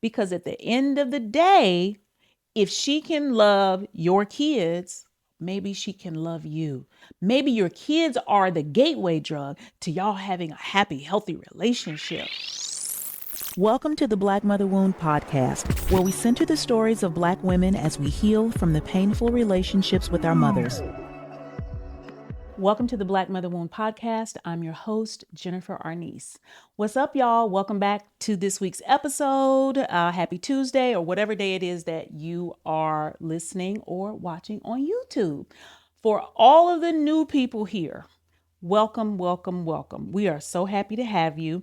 Because at the end of the day, if she can love your kids, maybe she can love you. Maybe your kids are the gateway drug to y'all having a happy, healthy relationship. Welcome to the Black Mother Wound podcast, where we center the stories of Black women as we heal from the painful relationships with our mothers. Welcome to the Black Mother Wound podcast. I'm your host, Jennifer Arnice. What's up, y'all? Welcome back to this week's episode. Happy Tuesday, or whatever day it is that you are listening or watching on YouTube. For all of the new people here, welcome, welcome, welcome. We are so happy to have you.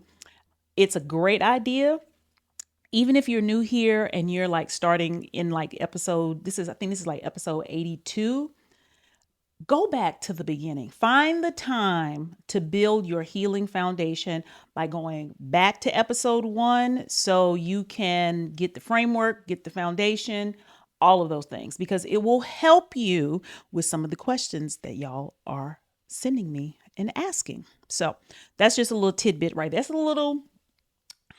It's a great idea. Even if you're new here and you're like starting in like episode, I think this is like episode 82. Go back to the beginning. Find the time to build your healing foundation by going back to episode 1 so you can get the framework, get the foundation, all of those things, because it will help you with some of the questions that y'all are sending me and asking. So that's just a little tidbit right there. That's a little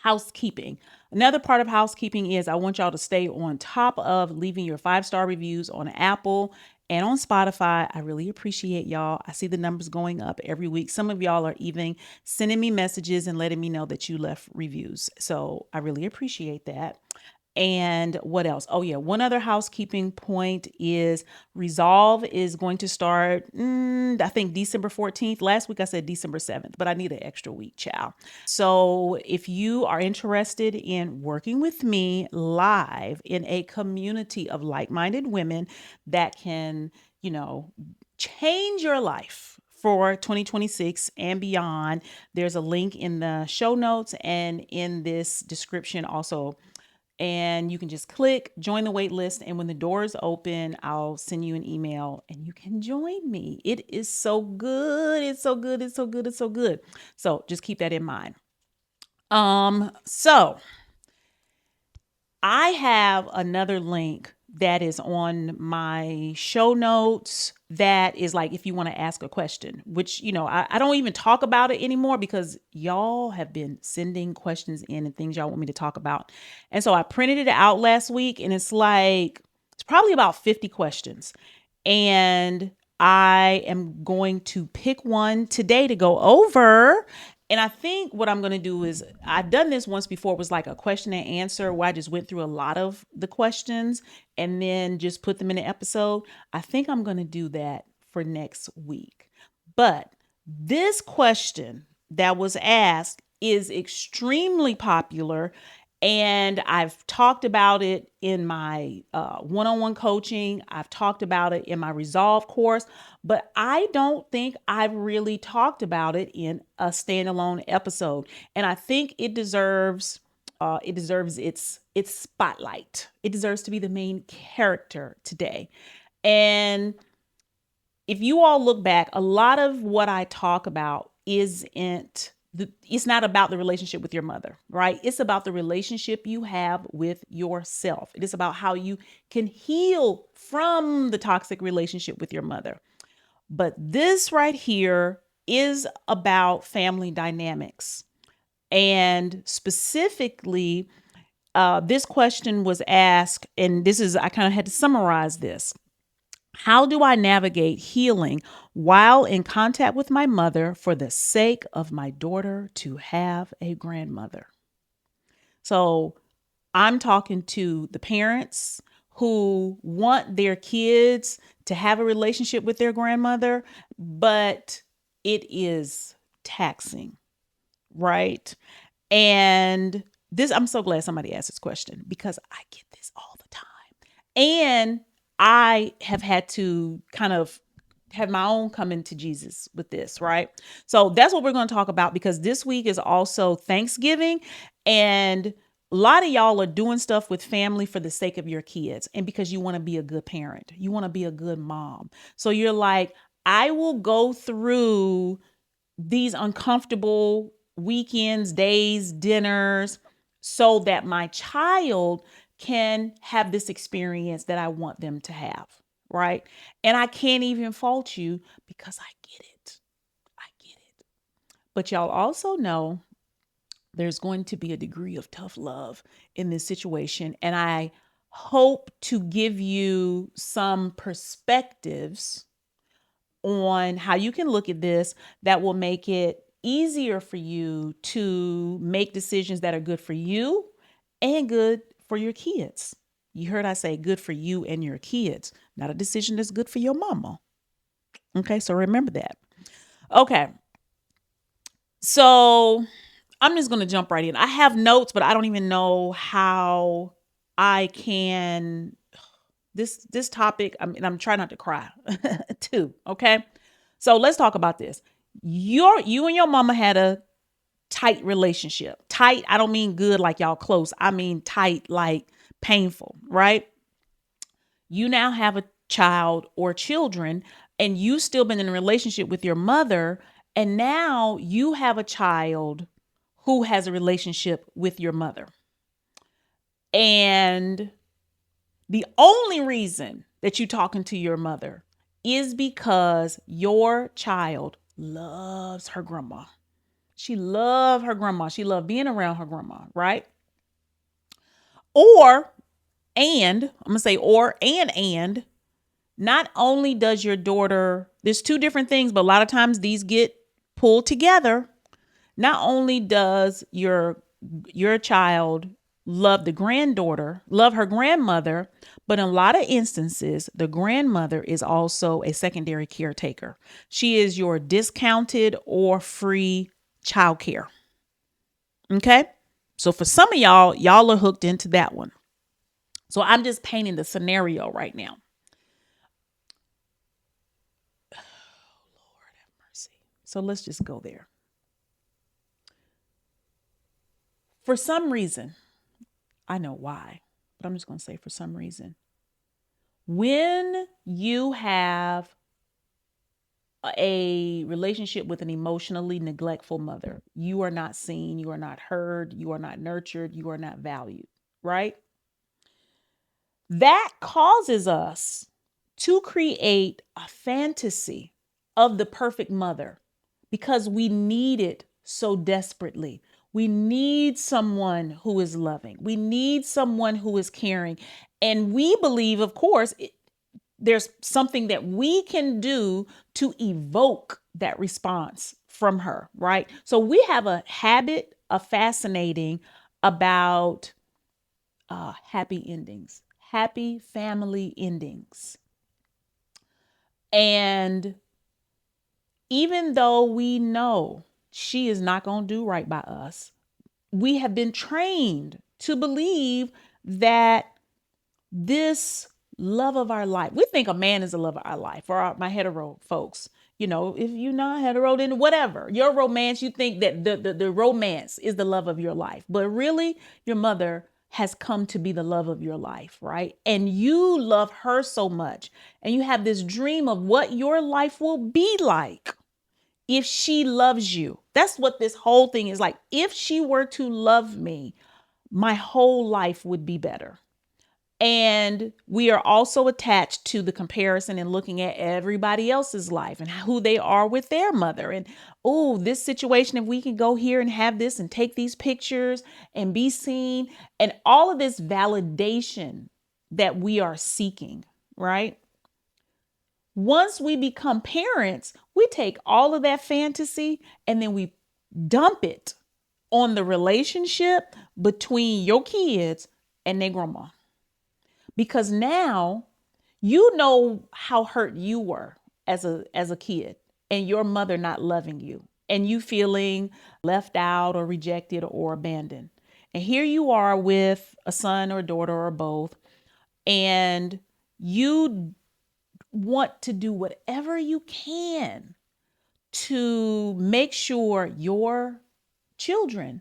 housekeeping. Another part of housekeeping is I want y'all to stay on top of leaving your 5-star reviews on Apple and on Spotify. I really appreciate y'all. I see the numbers going up every week. Some of y'all are even sending me messages and letting me know that you left reviews. So I really appreciate that. And what else? Oh, yeah. One other housekeeping point is Resolve is going to start, I think, December 14th. Last week I said December 7th, but I need an extra week, child. So if you are interested in working with me live in a community of like-minded women that can, change your life for 2026 and beyond, there's a link in the show notes and in this description also. And you can just click join the wait list. And when the doors open, I'll send you an email and you can join me. It is so good. It's so good. It's so good. It's so good. So just keep that in mind. So I have another link that is on my show notes that is like, if you want to ask a question, which, I don't even talk about it anymore because y'all have been sending questions in and things y'all want me to talk about. And so I printed it out last week and it's probably about 50 questions. And I am going to pick one today to go over. And I think what I'm going to do is, I've done this once before. It was like a question and answer where I just went through a lot of the questions and then just put them in an episode. I think I'm going to do that for next week. But this question that was asked is extremely popular. And I've talked about it in my one-on-one coaching. I've talked about it in my Resolve course, but I don't think I've really talked about it in a standalone episode. And I think it deserves its spotlight. It deserves to be the main character today. And if you all look back, a lot of what I talk about it's not about the relationship with your mother, right? It's about the relationship you have with yourself. It is about how you can heal from the toxic relationship with your mother. But this right here is about family dynamics. And specifically, this question was asked, and I kind of had to summarize this. How do I navigate healing while in contact with my mother for the sake of my daughter to have a grandmother? So I'm talking to the parents who want their kids to have a relationship with their grandmother, but it is taxing, right? And I'm so glad somebody asked this question because I get this all the time. And I have had to kind of have my own coming to Jesus with this, right? So that's what we're going to talk about, because this week is also Thanksgiving, and a lot of y'all are doing stuff with family for the sake of your kids and because you want to be a good parent. You want to be a good mom. So you're like, I will go through these uncomfortable weekends, days, dinners, so that my child can have this experience that I want them to have, right? And I can't even fault you because I get it. I get it. But y'all also know There's going to be a degree of tough love in this situation. And I hope to give you some perspectives on how you can look at this that will make it easier for you to make decisions that are good for you and good for your kids. You heard I say good for you and your kids, not a decision that's good for your mama. Okay, so remember that. Okay, so I'm just going to jump right in. I have notes, but I don't even know how I can this topic. I mean, I'm trying not to cry too. Okay. So let's talk about this. You and your mama had a tight relationship. Tight, I don't mean good like y'all close. I mean tight like painful, right? You now have a child or children, and you still been in a relationship with your mother, and now you have a child who has a relationship with your mother. And the only reason that you're talking to your mother is because your child loves her grandma. She loved her grandma. She loved being around her grandma, right? Or, and I'm going to say and not only does your daughter, there's two different things, but a lot of times these get pulled together. Not only does your child love love her grandmother, but in a lot of instances, the grandmother is also a secondary caretaker. She is your discounted or free childcare. Okay? So for some of y'all are hooked into that one. So I'm just painting the scenario right now. Lord have mercy. So let's just go there. For some reason, I know why, but I'm just going to say for some reason, when you have a relationship with an emotionally neglectful mother, you are not seen, you are not heard, you are not nurtured, you are not valued, right? That causes us to create a fantasy of the perfect mother because we need it so desperately. We need someone who is loving. We need someone who is caring. And we believe, of course, there's something that we can do to evoke that response from her, right? So we have a habit of fascinating about happy endings, happy family endings. And even though we know she is not going to do right by us, we have been trained to believe that this love of our life, we think a man is the love of our life, for my hetero folks. You know, if you're not hetero, then whatever. Your romance, you think that the romance is the love of your life. But really, your mother has come to be the love of your life, right? And you love her so much. And you have this dream of what your life will be like if she loves you. That's what this whole thing is like. If she were to love me, my whole life would be better. And we are also attached to the comparison and looking at everybody else's life and who they are with their mother. And, oh, this situation, if we can go here and have this and take these pictures and be seen, and all of this validation that we are seeking, right? Once we become parents, we take all of that fantasy and then we dump it on the relationship between your kids and their grandma. Because now you know how hurt you were as a kid and your mother not loving you and you feeling left out or rejected or abandoned. And here you are with a son or daughter or both, and you want to do whatever you can to make sure your children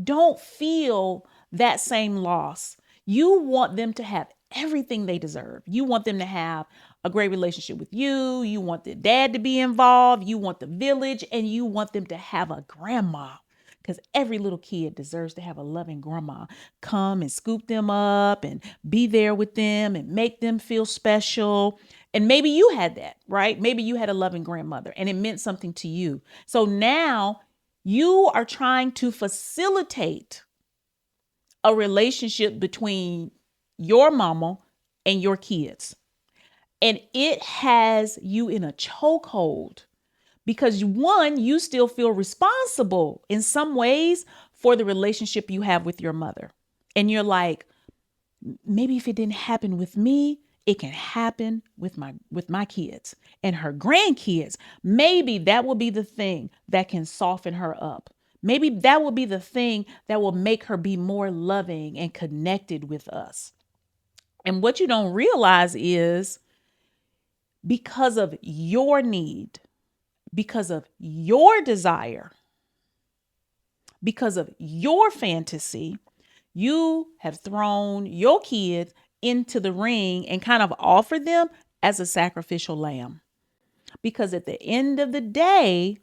don't feel that same loss. You want them to have everything they deserve. You want them to have a great relationship with you. You want the dad to be involved. You want the village, and you want them to have a grandma, because every little kid deserves to have a loving grandma come and scoop them up and be there with them and make them feel special. And maybe you had that, right? Maybe you had a loving grandmother and it meant something to you. So now You are trying to facilitate a relationship between your mama and your kids. And it has you in a chokehold because one, you still feel responsible in some ways for the relationship you have with your mother. And you're like, maybe if it didn't happen with me, it can happen with my kids and her grandkids. Maybe that will be the thing that can soften her up. Maybe that will be the thing that will make her be more loving and connected with us. And what you don't realize is because of your need, because of your desire, because of your fantasy, you have thrown your kids into the ring and kind of offered them as a sacrificial lamb. Because at the end of the day,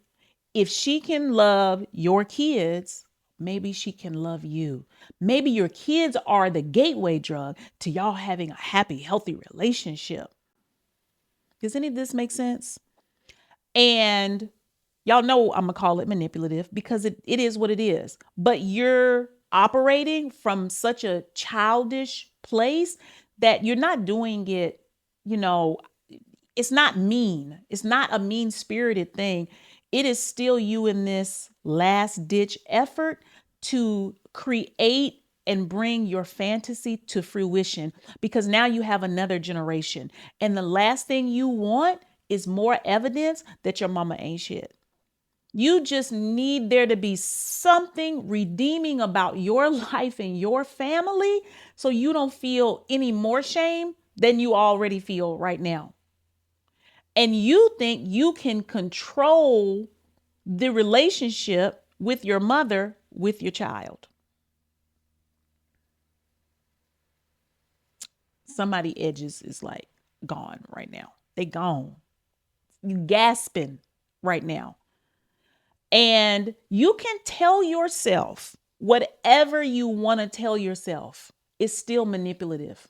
if she can love your kids, maybe she can love you. Maybe your kids are the gateway drug to y'all having a happy, healthy relationship. Does any of this make sense? And y'all know I'm going to call it manipulative because it is what it is. But you're operating from such a childish place that you're not doing it, you know, it's not mean. It's not a mean spirited thing. It is still you in this last ditch effort to create and bring your fantasy to fruition because now you have another generation. And the last thing you want is more evidence that your mama ain't shit. You just need there to be something redeeming about your life and your family so you don't feel any more shame than you already feel right now. And you think you can control the relationship with your mother with your child. Somebody edges is like gone right now. They gone. You gasping right now. And you can tell yourself whatever you want to tell yourself. It's still manipulative.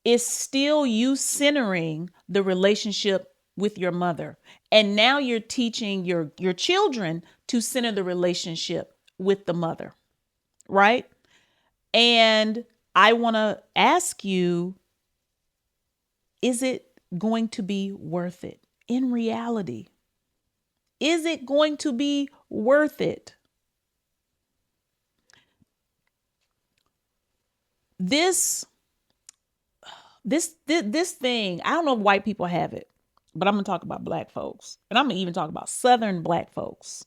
It's still you centering the relationship with your mother. And now you're teaching your children to center the relationship with the mother, right? And I want to ask you, is it going to be worth it in reality? Is it going to be worth it? This this thing, I don't know if white people have it, but I'm gonna talk about black folks, and I'm gonna even talk about Southern black folks.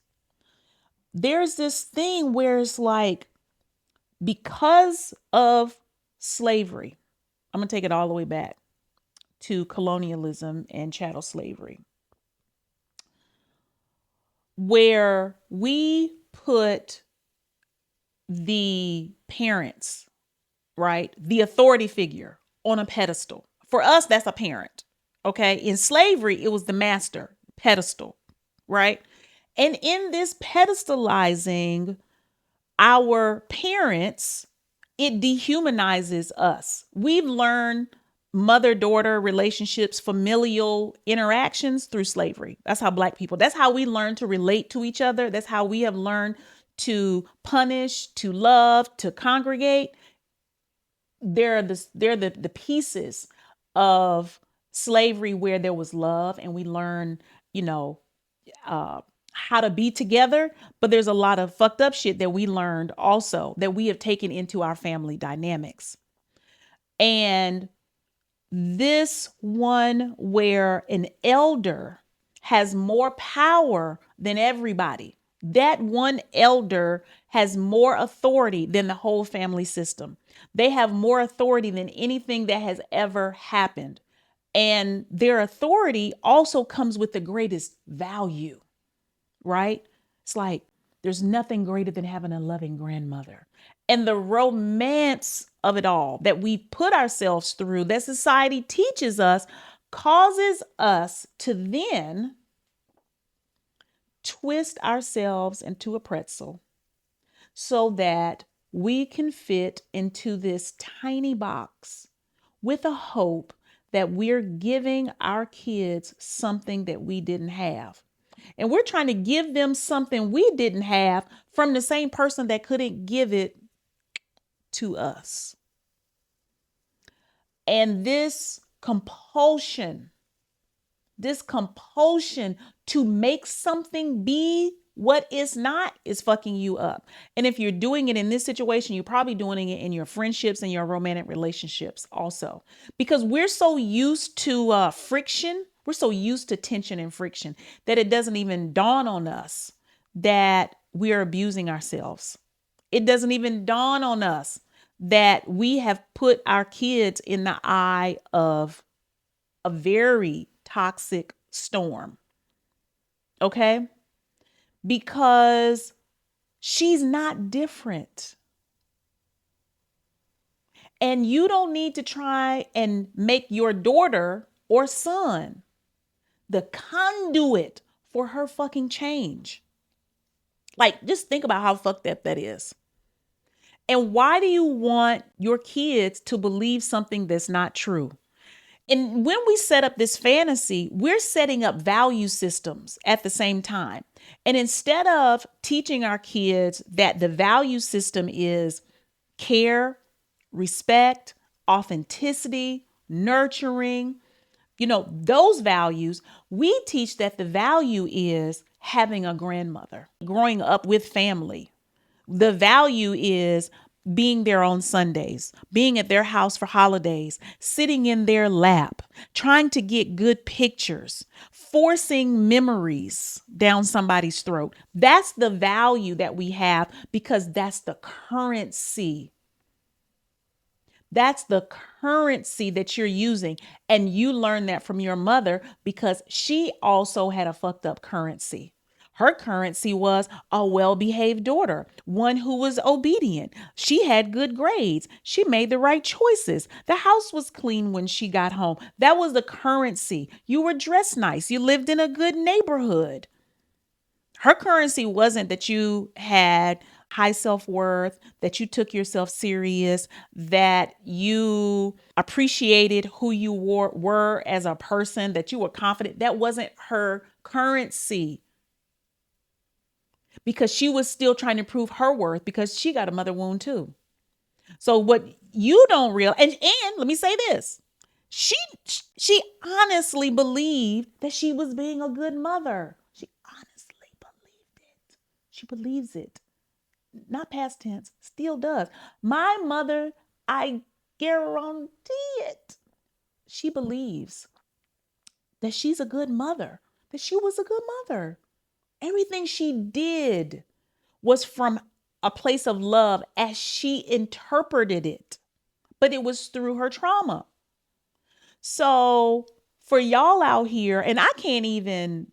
There's this thing where it's like, because of slavery, I'm gonna take it all the way back to colonialism and chattel slavery, where we put the parents, right, the authority figure on a pedestal. For us, that's a parent. Okay. In slavery, it was the master pedestal, right? And in this pedestalizing our parents, it dehumanizes us. We've learned mother-daughter relationships, familial interactions through slavery. That's how Black people, that's how we learn to relate to each other. That's how we have learned to punish, to love, to congregate. They're the pieces of slavery where there was love and we learn, you know, how to be together. But there's a lot of fucked up shit that we learned also that we have taken into our family dynamics. And this one where an elder has more power than everybody. That one elder has more authority than the whole family system. They have more authority than anything that has ever happened. And their authority also comes with the greatest value, right? It's like there's nothing greater than having a loving grandmother. And the romance of it all that we put ourselves through, that society teaches us, causes us to then twist ourselves into a pretzel so that we can fit into this tiny box with a hope that we're giving our kids something that we didn't have. And we're trying to give them something we didn't have from the same person that couldn't give it to us. And this compulsion to make something be what it's not is fucking you up. And if you're doing it in this situation, you're probably doing it in your friendships and your romantic relationships also. Because we're so used to friction, we're so used to tension and friction that it doesn't even dawn on us that we are abusing ourselves. It doesn't even dawn on us that we have put our kids in the eye of a very toxic storm. Okay? Because she's not different. And you don't need to try and make your daughter or son the conduit for her fucking change. Like, just think about how fucked up that is. And why do you want your kids to believe something that's not true? And when we set up this fantasy, we're setting up value systems at the same time. And instead of teaching our kids that the value system is care, respect, authenticity, nurturing, those values, we teach that the value is having a grandmother, growing up with family. The value is being there on Sundays, being at their house for holidays, sitting in their lap, trying to get good pictures, forcing memories down somebody's throat. That's the value that we have because that's the currency. That's the currency that you're using. And you learned that from your mother because she also had a fucked up currency. Her currency was a well-behaved daughter, one who was obedient. She had good grades. She made the right choices. The house was clean when she got home. That was the currency. You were dressed nice. You lived in a good neighborhood. Her currency wasn't that you had high self-worth, that you took yourself serious, that you appreciated who you were as a person, that you were confident. That wasn't her currency. Because she was still trying to prove her worth because she got a mother wound too. So what you don't realize, and let me say this, she honestly believed that she was being a good mother. She honestly believed it. She believes it. Not past tense, still does. My mother, I guarantee it. She believes that she's a good mother, that she was a good mother. Everything she did was from a place of love as she interpreted it, but it was through her trauma. So for y'all out here, and I can't even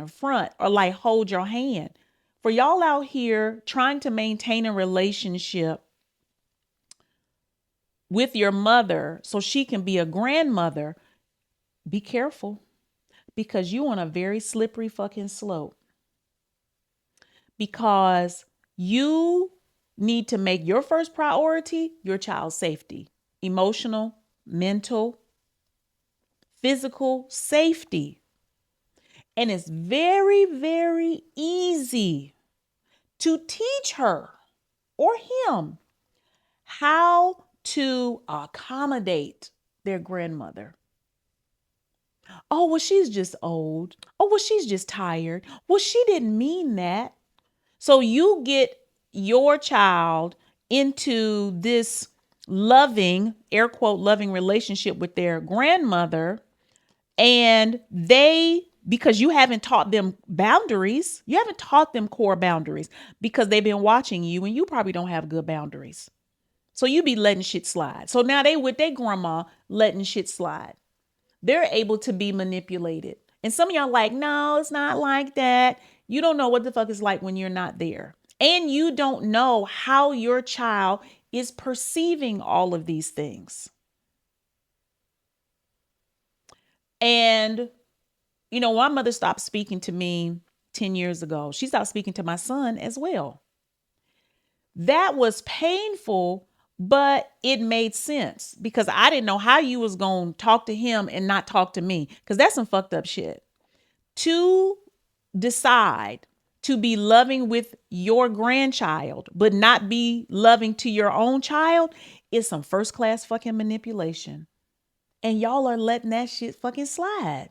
front or like hold your hand. For y'all out here trying to maintain a relationship with your mother so she can be a grandmother, be careful because you on a very slippery fucking slope. Because you need to make your first priority your child's safety, emotional, mental, physical safety. And it's very, very easy to teach her or him how to accommodate their grandmother. Oh, well, she's just old. Oh, well, she's just tired. Well, she didn't mean that. So you get your child into this loving, air quote, loving relationship with their grandmother. And because you haven't taught them boundaries, you haven't taught them core boundaries because they've been watching you and you probably don't have good boundaries. So you be letting shit slide. So now they with their grandma letting shit slide. They're able to be manipulated. And some of y'all like, no, it's not like that. You don't know what the fuck it's like when you're not there. And you don't know how your child is perceiving all of these things. And, my mother stopped speaking to me 10 years ago. She stopped speaking to my son as well. That was painful, but it made sense because I didn't know how you was going to talk to him and not talk to me because that's some fucked up shit. Two decide to be loving with your grandchild, but not be loving to your own child, is some first class fucking manipulation. And y'all are letting that shit fucking slide.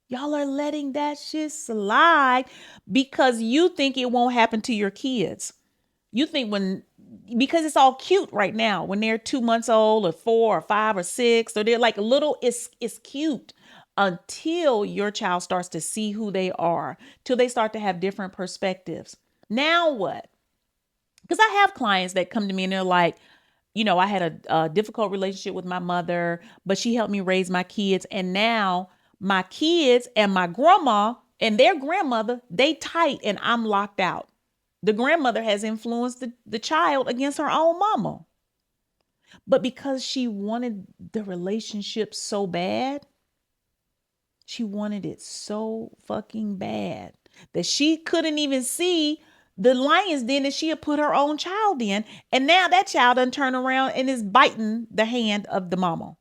Y'all are letting that shit slide because you think it won't happen to your kids. You think because it's all cute right now when they're 2 months old or 4 or 5 or 6, or they're like little, it's cute until your child starts to see who they are, till they start to have different perspectives. Now what? Because I have clients that come to me and they're like, I had a difficult relationship with my mother, but she helped me raise my kids. And now my kids and my grandma and their grandmother, they tight and I'm locked out. The grandmother has influenced the child against her own mama. But because she wanted the relationship so bad, she wanted it so fucking bad that she couldn't even see the lion's den that she had put her own child in. And now that child done turn around and is biting the hand of the mama,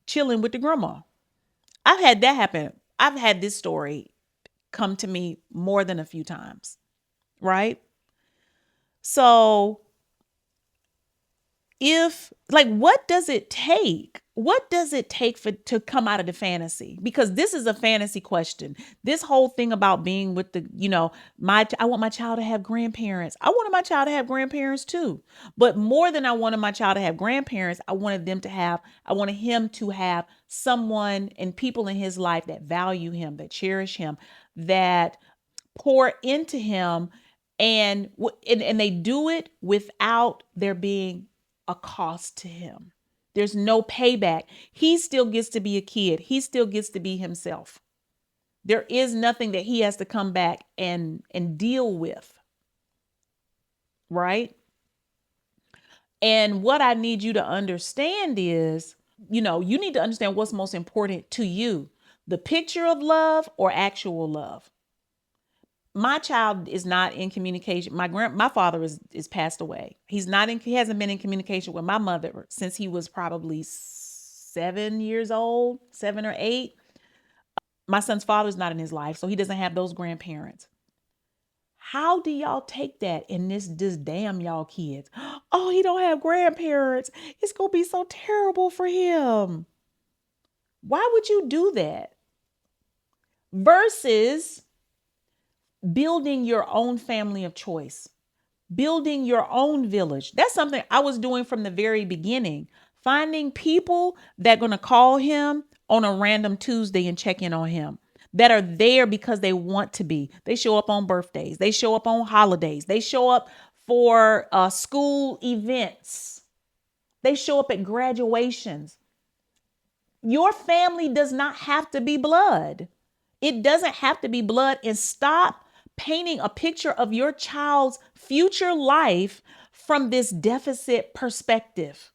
chilling with the grandma. I've had that happen. I've had this story come to me more than a few times, right? So what does it take? What does it take to come out of the fantasy? Because this is a fantasy question. This whole thing about being with I want my child to have grandparents. I wanted my child to have grandparents too. But more than I wanted my child to have grandparents, I wanted him to have someone and people in his life that value him, that cherish him, that pour into him, and they do it without there being a cost to him. There's no payback. He still gets to be a kid. He still gets to be himself. There is nothing that he has to come back and deal with. Right? And what I need you to understand is, you need to understand what's most important to you. The picture of love or actual love. My child is not in communication. My father is passed away. He hasn't been in communication with my mother since he was probably 7 years old, 7 or 8. My son's father's not in his life, so he doesn't have those grandparents. How do y'all take that and this damn y'all kids? Oh, he don't have grandparents. It's going to be so terrible for him. Why would you do that? Versus building your own family of choice, building your own village. That's something I was doing from the very beginning. Finding people that are going to call him on a random Tuesday and check in on him, that are there because they want to be. They show up on birthdays. They show up on holidays. They show up for school events. They show up at graduations. Your family does not have to be blood. It doesn't have to be blood. And stop painting a picture of your child's future life from this deficit perspective.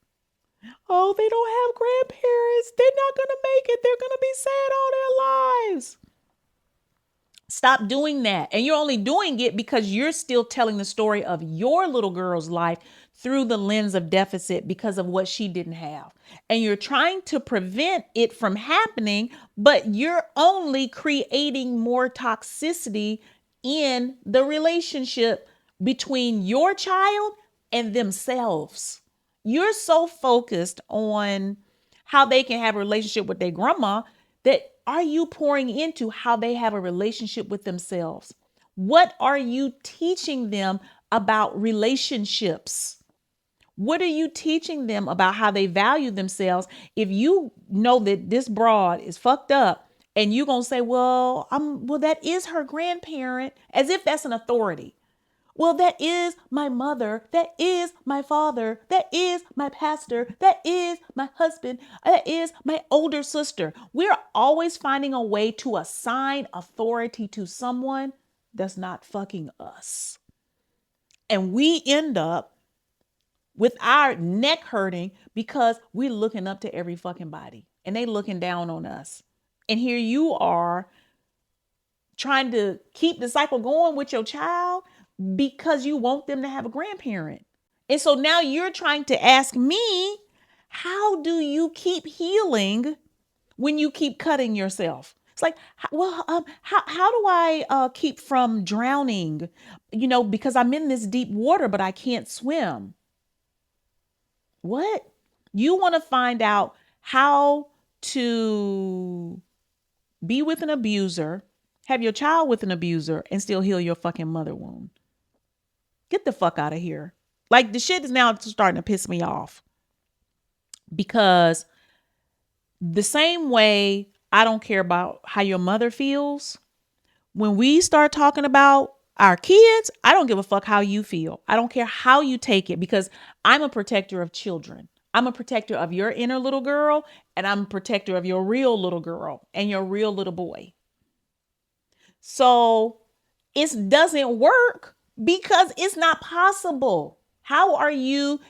Oh, they don't have grandparents. They're not going to make it. They're going to be sad all their lives. Stop doing that. And you're only doing it because you're still telling the story of your little girl's life through the lens of deficit because of what she didn't have. And you're trying to prevent it from happening, but you're only creating more toxicity in the relationship between your child and themselves. You're so focused on how they can have a relationship with their grandma that are you pouring into how they have a relationship with themselves? What are you teaching them about relationships? What are you teaching them about how they value themselves? If you know that this broad is fucked up and you're going to say, well, that is her grandparent, as if that's an authority. Well, that is my mother. That is my father. That is my pastor. That is my husband. That is my older sister. We're always finding a way to assign authority to someone that's not fucking us. And we end up with our neck hurting because we're looking up to every fucking body and they looking down on us. And here you are trying to keep the cycle going with your child because you want them to have a grandparent. And so now you're trying to ask me, how do you keep healing when you keep cutting yourself? It's like, how do I keep from drowning? Because I'm in this deep water, but I can't swim. What? You want to find out how to be with an abuser, have your child with an abuser, and still heal your fucking mother wound. Get the fuck out of here. Like, the shit is now starting to piss me off because the same way I don't care about how your mother feels, when we start talking about our kids, I don't give a fuck how you feel. I don't care how you take it because I'm a protector of children. I'm a protector of your inner little girl, and I'm a protector of your real little girl and your real little boy. So it doesn't work because it's not possible. How are you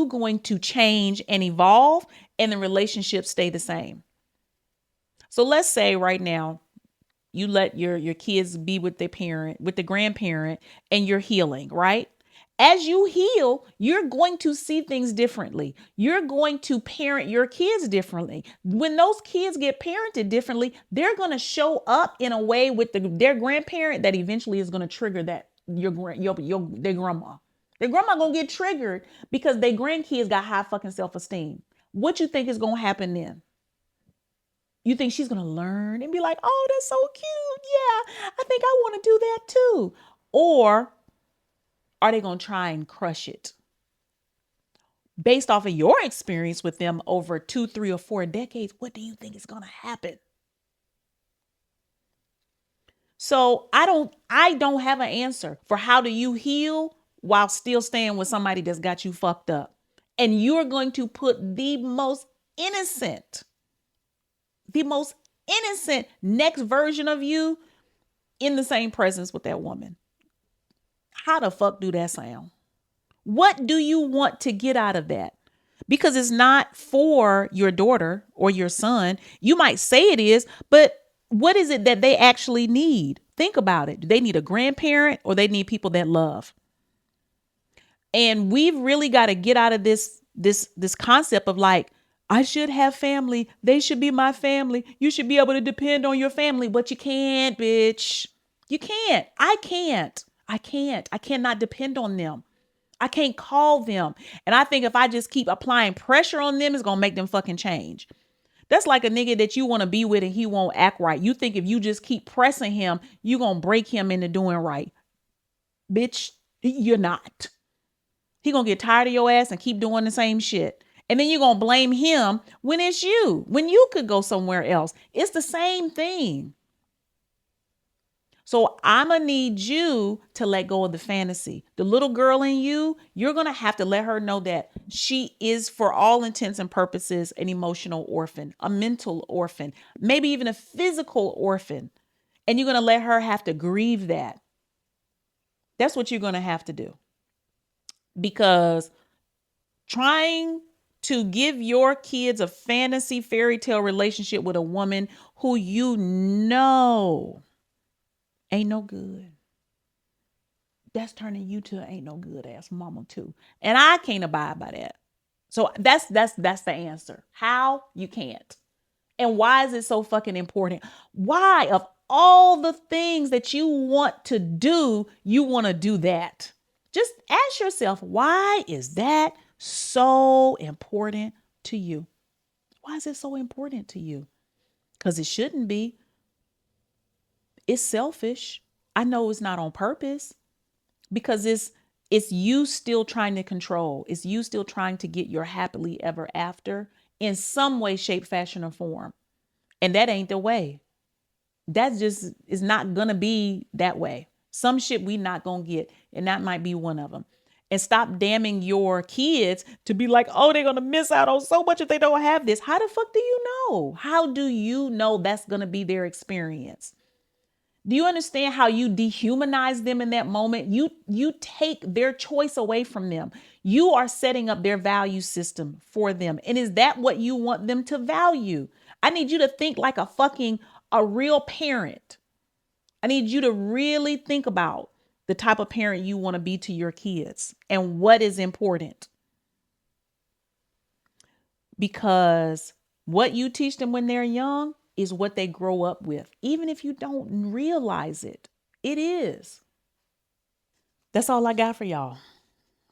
going to change and evolve and the relationship stay the same? So let's say right now you let your kids be with their parent, with the grandparent, and you're healing, right? As you heal, you're going to see things differently. You're going to parent your kids differently. When those kids get parented differently, they're going to show up in a way with their grandparent that eventually is going to trigger that their grandma. Their grandma going to get triggered because their grandkids got high fucking self-esteem. What you think is going to happen then? You think she's going to learn and be like, oh, that's so cute. Yeah, I think I want to do that too. Or are they going to try and crush it? Based off of your experience with them over 2, 3, or 4 decades, what do you think is going to happen? So I don't have an answer for how do you heal while still staying with somebody that's got you fucked up. And you're going to put innocent, the most innocent next version of you in the same presence with that woman. How the fuck do that sound? What do you want to get out of that? Because it's not for your daughter or your son. You might say it is, but what is it that they actually need? Think about it. Do they need a grandparent or they need people that love? And we've really got to get out of this concept of like, I should have family. They should be my family. You should be able to depend on your family, but you can't, bitch. You can't. I can't. I cannot depend on them. I can't call them. And I think if I just keep applying pressure on them, it's going to make them fucking change. That's like a nigga that you want to be with and he won't act right. You think if you just keep pressing him, you're going to break him into doing right. Bitch, you're not. He going to get tired of your ass and keep doing the same shit. And then you're going to blame him when it's you, when you could go somewhere else. It's the same thing. So I'm going to need you to let go of the fantasy. The little girl in you, you're going to have to let her know that she is, for all intents and purposes, an emotional orphan, a mental orphan, maybe even a physical orphan. And you're going to let her have to grieve that. That's what you're going to have to do. Because trying to give your kids a fantasy fairy tale relationship with a woman who you know ain't no good. That's turning you to ain't no good ass mama too. And I can't abide by that. So that's the answer. How? You can't. And why is it so fucking important? Why, of all the things that you want to do, you want to do that? Just ask yourself, why is that so important to you? Why is it so important to you? Because it shouldn't be. It's selfish. I know it's not on purpose because it's you still trying to control. It's you still trying to get your happily ever after in some way, shape, fashion, or form. And that ain't the way. That just is not going to be that way. Some shit we not going to get. And that might be one of them. And stop damning your kids to be like, oh, they're going to miss out on so much if they don't have this. How the fuck do you know? How do you know that's going to be their experience? Do you understand how you dehumanize them in that moment? You take their choice away from them. You are setting up their value system for them. And is that what you want them to value? I need you to think like a real parent. I need you to really think about the type of parent you want to be to your kids and what is important. Because What you teach them when they're young is what they grow up with, even if you don't realize it. It is. That's all I got for y'all.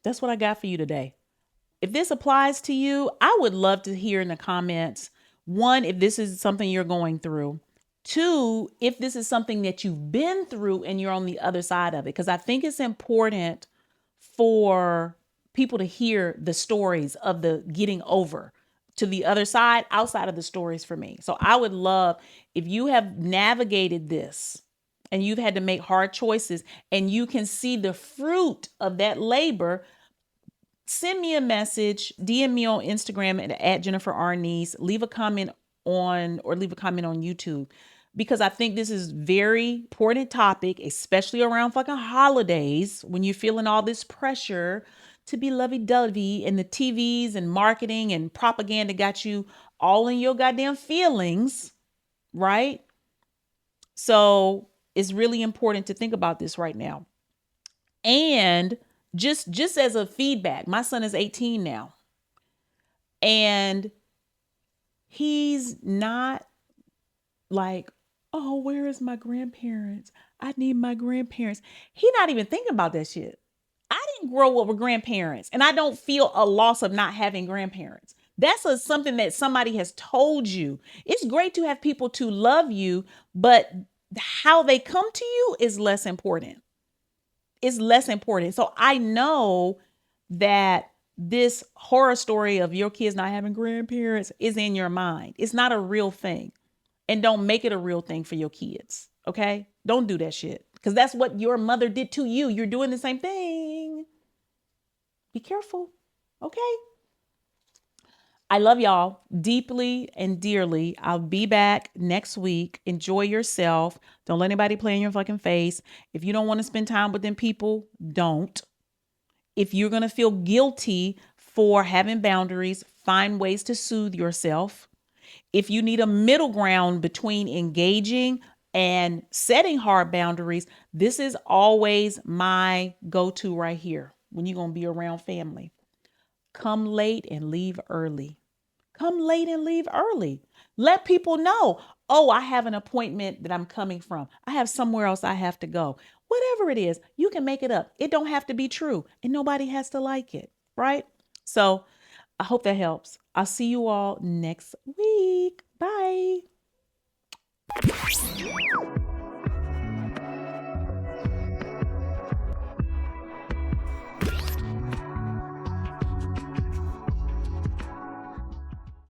That's what I got for you today. If this applies to you, I would love to hear in the comments, one, if this is something you're going through. Two, if this is something that you've been through and you're on the other side of it. Because I think it's important for people to hear the stories of the getting over to the other side outside of the stories for me. So I would love if you have navigated this and you've had to make hard choices and you can see the fruit of that labor, send me a message, DM me on Instagram at Jennifer Arnese, leave a comment leave a comment on YouTube, because I think this is very important topic, especially around fucking holidays when you're feeling all this pressure to be lovey-dovey and the TVs and marketing and propaganda got you all in your goddamn feelings, right? So it's really important to think about this right now. And just as a feedback, my son is 18 now. And he's not like, oh, where is my grandparents? I need my grandparents. He not even thinking about that shit. I didn't grow up with grandparents, and I don't feel a loss of not having grandparents. That's something that somebody has told you. It's great to have people to love you, but how they come to you is less important. It's less important. So I know that this horror story of your kids not having grandparents is in your mind. It's not a real thing. And don't make it a real thing for your kids. Okay? Don't do that shit. Because that's what your mother did to you. You're doing the same thing. Be careful. Okay? I love y'all deeply and dearly. I'll be back next week. Enjoy yourself. Don't let anybody play in your fucking face. If you don't want to spend time with them people, don't. If you're going to feel guilty for having boundaries, find ways to soothe yourself. If you need a middle ground between engaging and setting hard boundaries, this is always my go-to right here when you're going to be around family. Come late and leave early. Come late and leave early. Let people know, oh, I have an appointment that I'm coming from. I have somewhere else I have to go. Whatever it is, you can make it up. It don't have to be true, and nobody has to like it, right? So I hope that helps. I'll see you all next week. Bye.